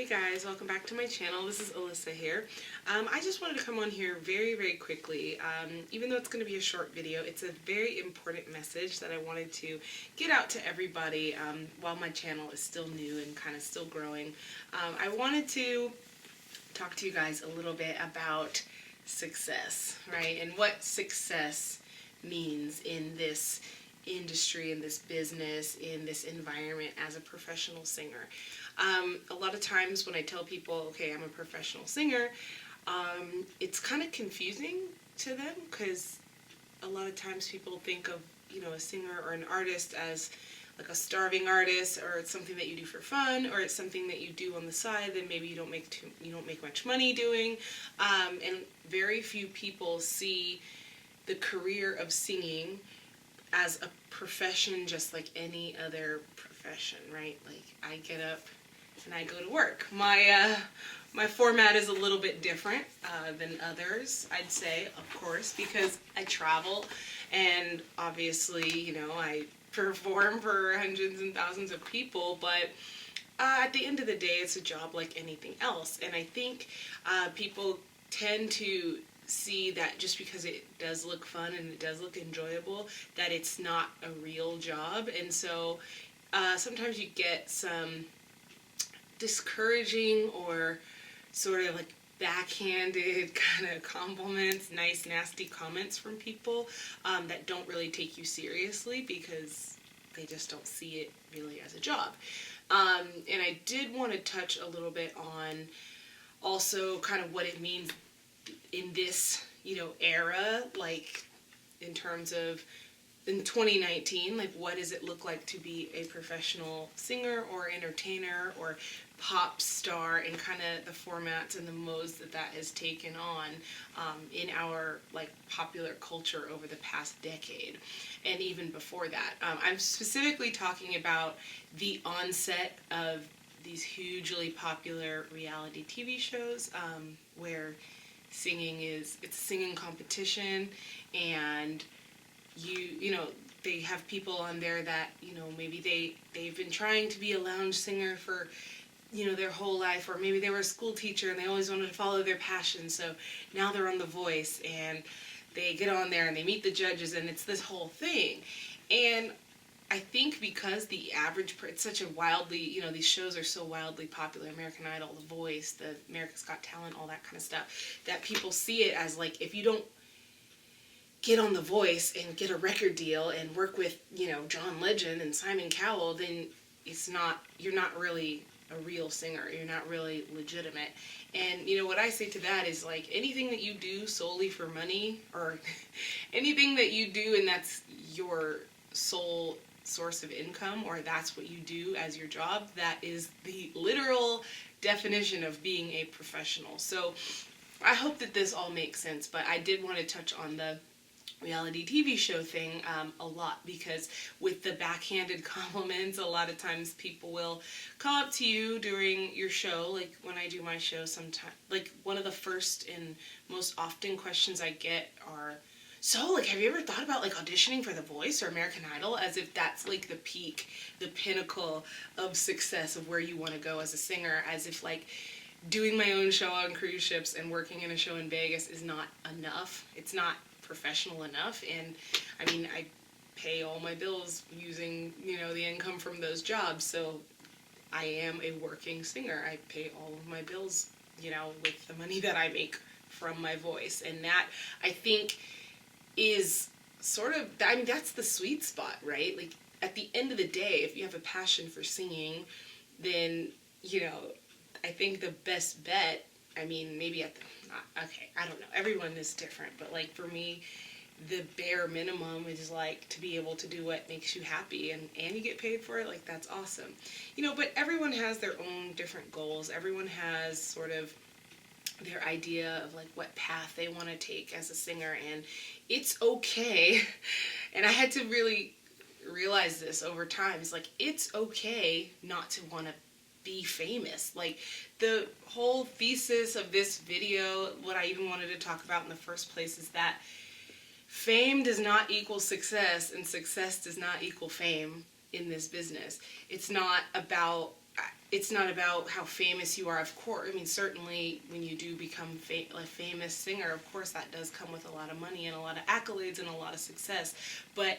Hey guys, welcome back to my channel. This is Alyssa here. I just wanted to come on here very quickly. Even though it's going to be a short video, it's a very important message that I wanted to get out to everybody while my channel is still new and kind of still growing. I wanted to talk to you guys a little bit about success, right? And what success means in this industry, in this business, in this environment as a professional singer. A lot of times when I tell people, okay, I'm a professional singer, it's kind of confusing to them because a lot of times people think of, a singer or an artist as like a starving artist, or it's something that you do for fun, or it's something that you do on the side that maybe you don't make much money doing. And very few people see the career of singing as a profession just like any other profession, right? Like I get up and I go to work. My format is a little bit different than others, I'd say, of course, because I travel and obviously, I perform for hundreds and thousands of people, but at the end of the day, it's a job like anything else. And I think people tend to see that just because it does look fun and it does look enjoyable, that it's not a real job. And so sometimes you get some discouraging or sort of like backhanded kind of compliments, nice nasty comments from people that don't really take you seriously because they just don't see it really as a job. And I did want to touch a little bit on also kind of what it means in this, era, like in terms of in 2019, like what does it look like to be a professional singer or entertainer or pop star, and kind of the formats and the modes that has taken on in our like popular culture over the past decade and even before that. I'm specifically talking about the onset of these hugely popular reality TV shows where it's a singing competition, and they have people on there that, maybe they've been trying to be a lounge singer for, their whole life, or maybe they were a school teacher and they always wanted to follow their passion, so now they're on The Voice and they get on there and they meet the judges and it's this whole thing. And I think because it's such a wildly, these shows are so wildly popular, American Idol, The Voice, the America's Got Talent, all that kind of stuff, that people see it as like, if you don't get on The Voice and get a record deal and work with, John Legend and Simon Cowell, then you're not really a real singer. You're not really legitimate. And, what I say to that is like anything that you do solely for money, or anything that you do and that's your sole source of income, or that's what you do as your job, that is the literal definition of being a professional. So I hope that this all makes sense, but I did want to touch on the reality TV show thing a lot, because with the backhanded compliments, a lot of times people will come up to you during your show, like when I do my show sometimes, like one of the first and most often questions I get are, so, like, have you ever thought about, like, auditioning for The Voice or American Idol? As if that's, like, the peak, the pinnacle of success of where you want to go as a singer. As if, like, doing my own show on cruise ships and working in a show in Vegas is not enough. It's not professional enough. And, I mean, I pay all my bills using, the income from those jobs. So, I am a working singer. I pay all of my bills, with the money that I make from my voice. And that, I think, is sort of, that's the sweet spot, right? Like, at the end of the day, if you have a passion for singing, then, I think the best bet, maybe I don't know, everyone is different, but, like, for me, the bare minimum is, like, to be able to do what makes you happy, and you get paid for it, like, that's awesome. But everyone has their own different goals. Everyone has sort of their idea of like what path they want to take as a singer, and it's okay. And I had to really realize this over time. It's like, it's okay not to want to be famous. Like, the whole thesis of this video, what I even wanted to talk about in the first place, is that fame does not equal success, and success does not equal fame in this business. It's not about, it's not about how famous you are. Of course, I mean, certainly when you do become a famous singer, of course that does come with a lot of money and a lot of accolades and a lot of success. But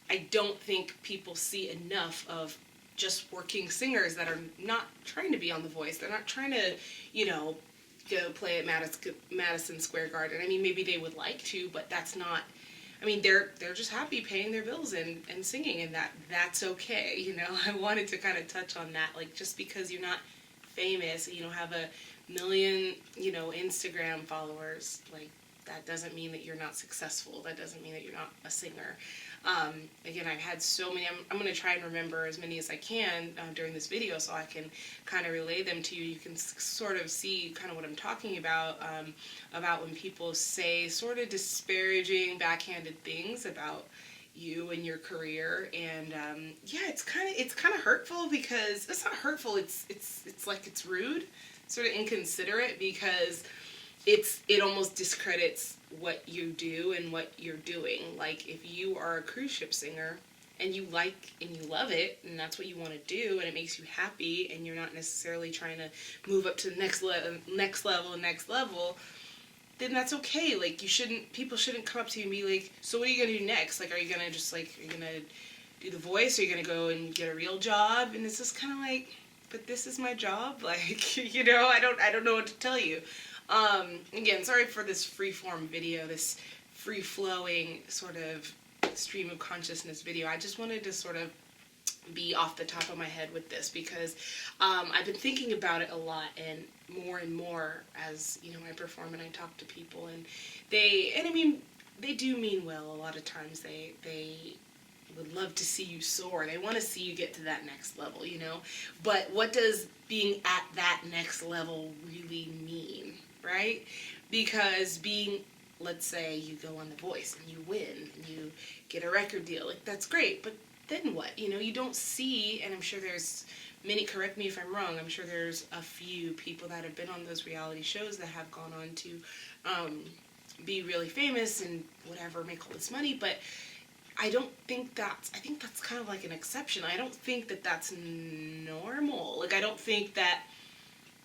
I don't think people see enough of just working singers that are not trying to be on The Voice. They're not trying to, go play at Madison Square Garden. I mean, maybe they would like to, but that's not. I mean, they're just happy paying their bills and singing, and that's okay. I wanted to kind of touch on that, like, just because you're not famous, you don't have a million, Instagram followers, like, that doesn't mean that you're not successful. That doesn't mean that you're not a singer. Again, I've had so many. I'm going to try and remember as many as I can during this video so I can kind of relay them to you. You can sort of see kind of what I'm talking about when people say sort of disparaging, backhanded things about you and your career. And yeah, it's kind of hurtful, because it's not hurtful. It's like it's rude, sort of inconsiderate, because it almost discredits what you do and what you're doing. Like, if you are a cruise ship singer and you like and you love it and that's what you want to do and it makes you happy, and you're not necessarily trying to move up to the next level, then that's okay. Like, people shouldn't come up to you and be like, so what are you going to do next? Like, are you going to do The Voice? Are you going to go and get a real job? And it's just kind of like, but this is my job. Like, I don't know what to tell you. Again, sorry for this free-form video, this free-flowing sort of stream of consciousness video. I just wanted to sort of be off the top of my head with this, because I've been thinking about it a lot and more as, I perform and I talk to people, and they do mean well a lot of times. They would love to see you soar. They want to see you get to that next level, But what does being at that next level really mean, right? Because let's say you go on The Voice and you win and you get a record deal, like, that's great, but then what? You don't see, and I'm sure there's many, correct me if I'm wrong, I'm sure there's a few people that have been on those reality shows that have gone on to be really famous and whatever, make all this money, but I think that's kind of like an exception. I don't think that that's normal. Like, I don't think that,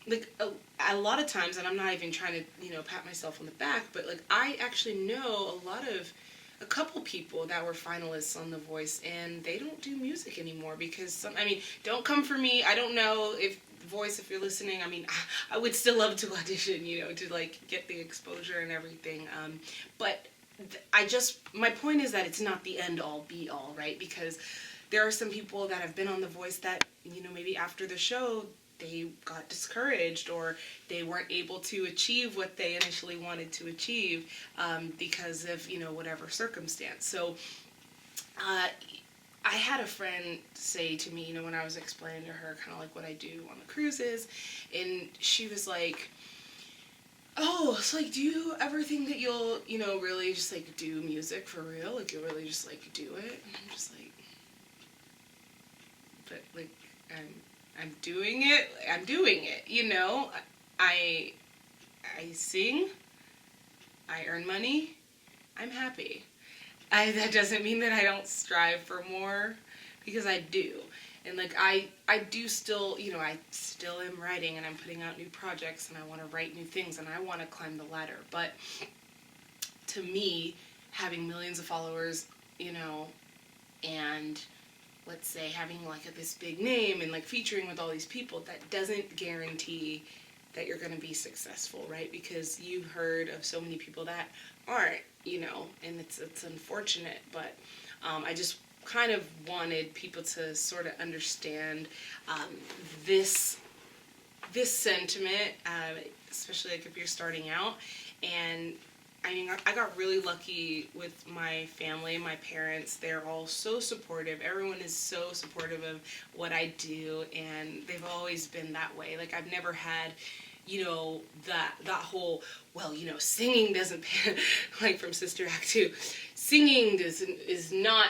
like, a lot of times, and I'm not even trying to, pat myself on the back, but, like, I actually know a couple people that were finalists on The Voice, and they don't do music anymore because, don't come for me. I don't know if The Voice, if you're listening, I would still love to audition, to, like, get the exposure and everything, but my point is that it's not the end all be all, right? Because there are some people that have been on The Voice that, maybe after the show, they got discouraged, or they weren't able to achieve what they initially wanted to achieve because of, whatever circumstance. So I had a friend say to me, when I was explaining to her kind of like what I do on the cruises, and she was like, oh, so, like, do you ever think that you'll, really just, like, do music for real? Like, you'll really just, like, do it? And I'm just like, but, like, I'm doing it. I'm doing it, I sing. I earn money. I'm happy. That doesn't mean that I don't strive for more, because I do. And, like, I do still, I still am writing, and I'm putting out new projects, and I want to write new things, and I want to climb the ladder. But to me, having millions of followers, and let's say having, like, this big name and, like, featuring with all these people, that doesn't guarantee that you're going to be successful, right? Because you've heard of so many people that aren't, and it's unfortunate, but I just kind of wanted people to sort of understand this sentiment, especially, like, if you're starting out. And I got really lucky with my family, my parents. They're all so supportive. Everyone is so supportive of what I do, and they've always been that way. Like, I've never had, that whole, well, singing doesn't pay, like, from Sister Act 2, singing is not,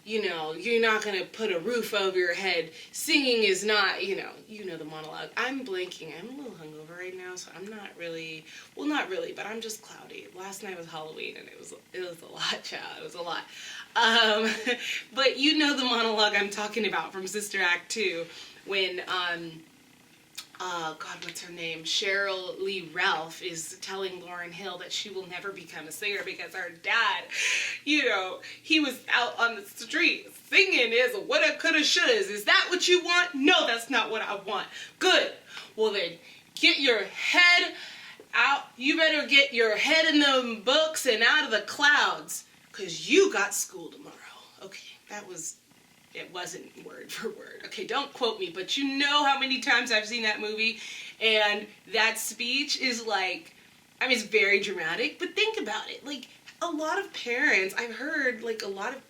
you're not going to put a roof over your head. Singing is not, the monologue. I'm blanking. I'm a little hungover right now, so I'm not really, well, not really, but I'm just cloudy. Last night was Halloween, and it was a lot, child. It was a lot. But the monologue I'm talking about from Sister Act 2, when, God, what's her name? Cheryl Lee Ralph is telling Lauryn Hill that she will never become a singer because her dad, he was out on the street singing is woulda, coulda, shoulda. Is that what you want? No, that's not what I want. Good. Well then, get your head out. You better get your head in the books and out of the clouds, because you got school tomorrow. Okay, it wasn't word for word. Okay, don't quote me, but you know how many times I've seen that movie, and that speech is like, it's very dramatic, but think about it. Like, a lot of parents, I've heard, like, a lot of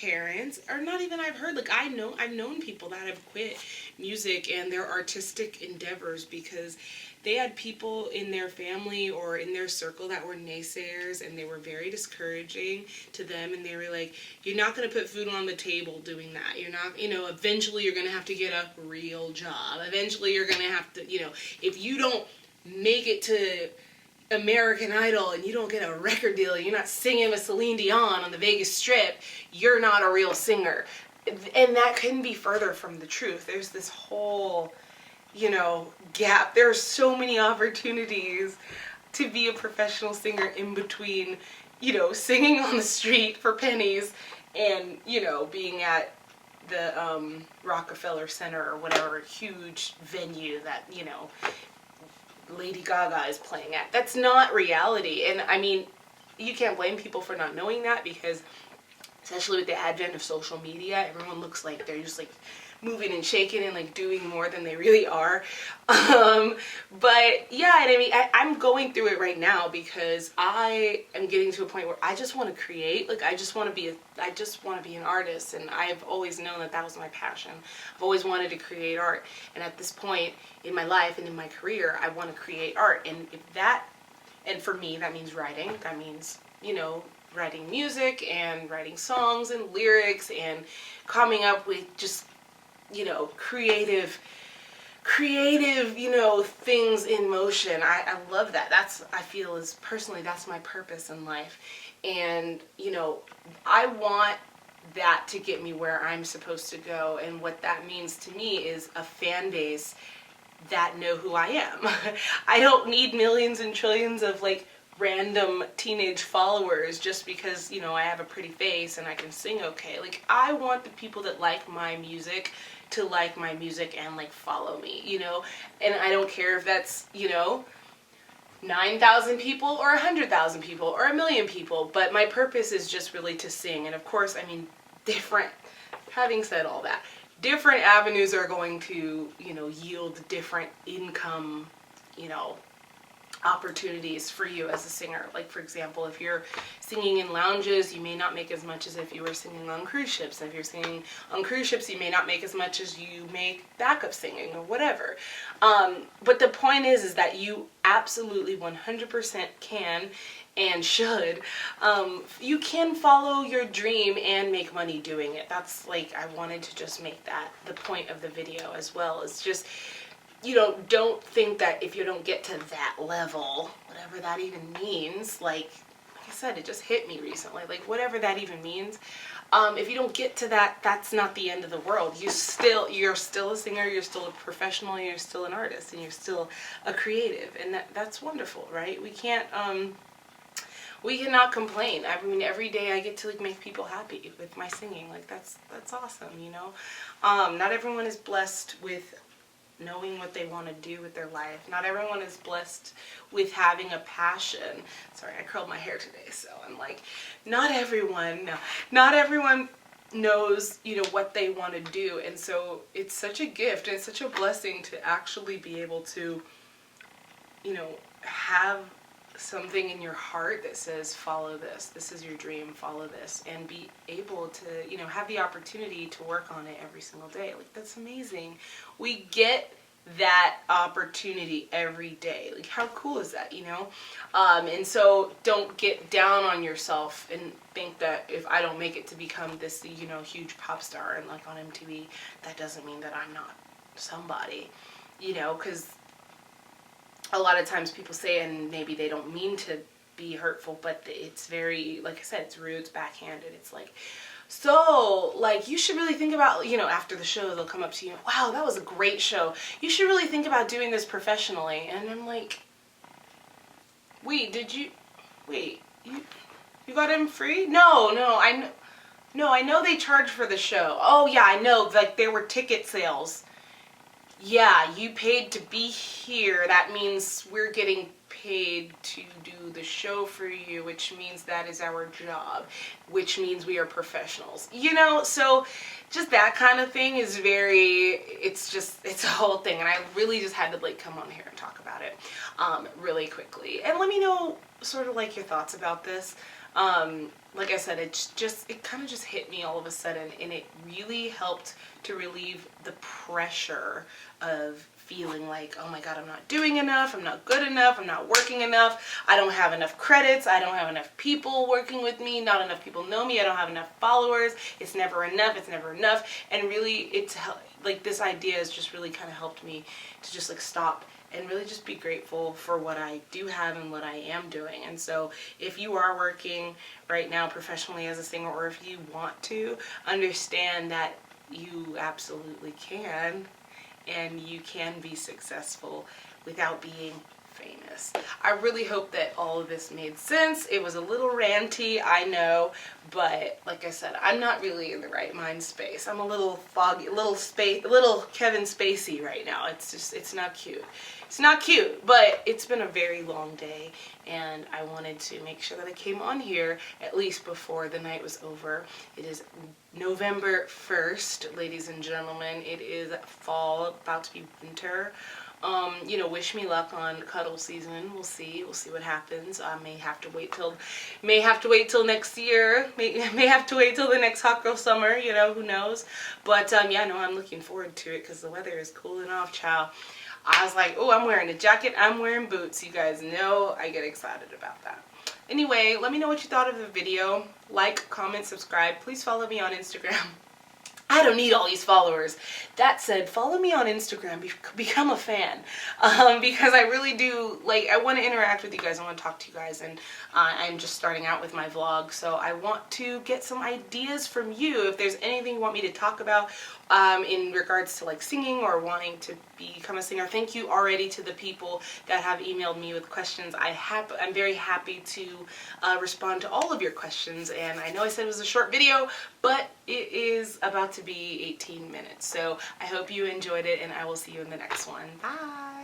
parents, or not even I've heard, like, I've known people that have quit music and their artistic endeavors because they had people in their family or in their circle that were naysayers, and they were very discouraging to them, and they were like, you're not going to put food on the table doing that. You're not, eventually you're going to have to get a real job. Eventually you're going to have to, if you don't make it to American Idol and you don't get a record deal, you're not singing with Celine Dion on the Vegas Strip, you're not a real singer. And that couldn't be further from the truth. There's this whole gap. There are so many opportunities to be a professional singer in between, singing on the street for pennies and, being at the Rockefeller Center or whatever huge venue that, Lady Gaga is playing at. That's not reality. And you can't blame people for not knowing that, because especially with the advent of social media, everyone looks like they're just like moving and shaking and like doing more than they really are. But yeah, and I'm going through it right now because I am getting to a point where I just want to create. Like, I just want to be an artist, and I've always known that was my passion. I've always wanted to create art, and at this point in my life and in my career, I want to create art. And for me, that means writing. That means, writing music and writing songs and lyrics and coming up with just creative, things in motion. I love that. I feel that's my purpose in life. And, I want that to get me where I'm supposed to go. And what that means to me is a fan base that know who I am. I don't need millions and trillions of random teenage followers just because, I have a pretty face and I can sing okay. Like, I want the people that like my music to like my music and follow me, and I don't care if that's 9,000 people or 100,000 people or 1,000,000 people, but my purpose is just really to sing. And of course, having said all that, different avenues are going to yield different income opportunities for you as a singer. Like, for example, if you're singing in lounges, you may not make as much as if you were singing on cruise ships. And if you're singing on cruise ships, you may not make as much as you make backup singing or whatever. But the point is that you absolutely 100% can and should. You can follow your dream and make money doing it. That's I wanted to just make that the point of the video as well. It's just, don't think that if you don't get to that level, whatever that even means, like I said, it just hit me recently, whatever that even means, if you don't get to that, that's not the end of the world. You're still a singer, you're still a professional, you're still an artist, and you're still a creative, and that's wonderful, right? We cannot complain. Every day I get to make people happy with my singing. That's awesome, Not everyone is blessed with knowing what they want to do with their life. Not everyone is blessed with having a passion. Sorry, I curled my hair today, so I'm not everyone knows, what they want to do. And so it's such a gift and it's such a blessing to actually be able to, have something in your heart that says, follow this is your dream, follow this, and be able to, have the opportunity to work on it every single day. That's amazing. We get that opportunity every day. How cool is that, And so don't get down on yourself and think that if I don't make it to become this, huge pop star and on MTV, that doesn't mean that I'm not somebody, because a lot of times people say, and maybe they don't mean to be hurtful, but it's very, like I said, it's rude, it's backhanded. It's So, like, you should really think about, after the show, they'll come up to you, wow, that was a great show. You should really think about doing this professionally. And I'm like, wait, you got him free? No, I know they charge for the show. Oh, yeah, I know, like, there were ticket sales. Yeah, you paid to be here. That means we're getting paid to do the show for you, which means that is our job, which means we are professionals. So just that kind of thing is it's a whole thing. And I really just had to like come on here and talk about it really quickly. And let me know sort of like your thoughts about this. Like I said, it kind of just hit me all of a sudden, and it really helped to relieve the pressure of feeling like, oh my God, I'm not doing enough, I'm not good enough, I'm not working enough, I don't have enough credits, I don't have enough people working with me, not enough people know me, I don't have enough followers, it's never enough, and really like this idea has just really kind of helped me to just like stop and really just be grateful for what I do have and what I am doing. And so if you are working right now professionally as a singer, or if you want to, understand that you absolutely can, and you can be successful without being famous. I really hope that all of this made sense. It was a little ranty, I know, but like I said, I'm not really in the right mind space. I'm a little foggy, a little Kevin Spacey right now. It's not cute. It's not cute, but it's been a very long day, and I wanted to make sure that I came on here at least before the night was over. It is November 1st, ladies and gentlemen. It is fall, about to be winter. Wish me luck on cuddle season. We'll see what happens. I may have to wait till next year. May have to wait till the next hot girl summer. Who knows? But yeah, no, I'm looking forward to it because the weather is cooling off, child. I was like, oh, I'm wearing a jacket, I'm wearing boots. You guys know I get excited about that. Anyway, let me know what you thought of the video. Like, comment, subscribe. Please follow me on Instagram. I don't need all these followers. That said, follow me on Instagram, become a fan, because I really do, I want to interact with you guys, I want to talk to you guys, and I'm just starting out with my vlog, so I want to get some ideas from you. If there's anything you want me to talk about in regards to singing or wanting to become a singer, thank you already to the people that have emailed me with questions. I'm very happy to respond to all of your questions, and I know I said it was a short video, but it is about to be 18 minutes. So I hope you enjoyed it, and I will see you in the next one. Bye!